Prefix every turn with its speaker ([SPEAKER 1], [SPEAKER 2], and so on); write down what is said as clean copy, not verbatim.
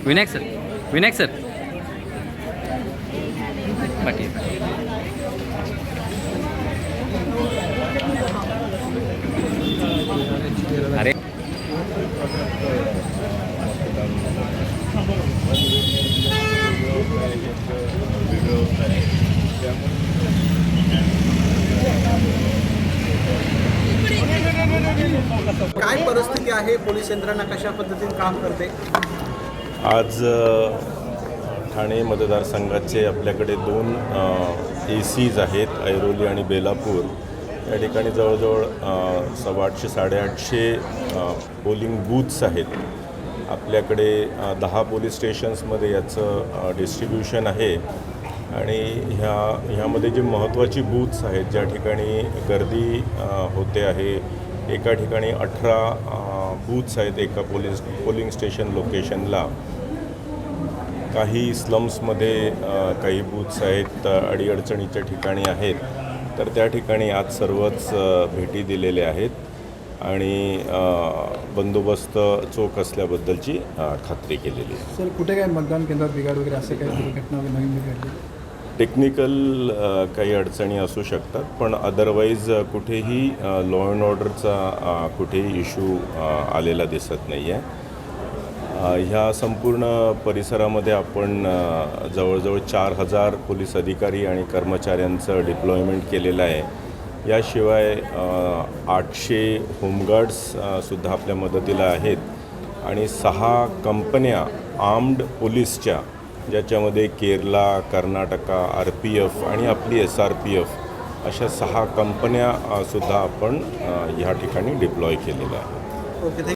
[SPEAKER 1] Vinayak sir Patil अरे
[SPEAKER 2] काय परिस्थिती आहे, पोलीस यंत्रणा कशा पद्धतीने काम करते?
[SPEAKER 3] आज ठाणे मतदारसंघाचे आपल्याकडे 2 ACs आहेत, ऐरोली आणि बेलापूर. या ठिकाणी जवळजवळ 850-850 पोलिंग बूथ्स आहेत. आपल्याकडे 10 पोलीस स्टेशन्समध्ये याचं डिस्ट्रीब्युशन आहे आणि ह्यामध्ये जे महत्त्वाची बूथ्स आहेत, ज्या ठिकाणी गर्दी होते आहे, एका ठिकाणी 18 बूथ्स आहेत एका पोलिंग स्टेशन लोकेशनला. काही स्लम्समध्ये काही बूथ्स आहेत, अडीअडचणीच्या ठिकाणी आहेत. तर त्या ठिकाणी आज सर्वच भेटी दिलेल्या आहेत आणि बंदोबस्त चोख असल्याबद्दलची खात्री केलेली आहे.
[SPEAKER 4] सर, कुठे काय मतदान केंद्रात बिघाड वगैरे असे काही घटना नवीन घडली?
[SPEAKER 3] टेक्निकल काही अडचणी असू शकतात, पण अदरवाईज कुठेही लॉ अँड ऑर्डरचा कुठेही इश्यू आलेला दिसत नाही आहे. ह्या संपूर्ण परिसरामध्ये आपण जवळजवळ 4000 पोलीस अधिकारी आणि कर्मचाऱ्यांचं डिप्लॉयमेंट केलेलं आहे. याशिवाय 800 होमगार्ड्ससुद्धा आपल्या मदतीला आहेत आणि 6 कंपन्या आर्म्ड पोलीसच्या, ज्याच्यामध्ये केरला, कर्नाटका, RPF आणि आपली SRPF अशा 6 कंपन्यासुद्धा आपण ह्या ठिकाणी डिप्लॉय केलेल्या आहेत.
[SPEAKER 2] ओके.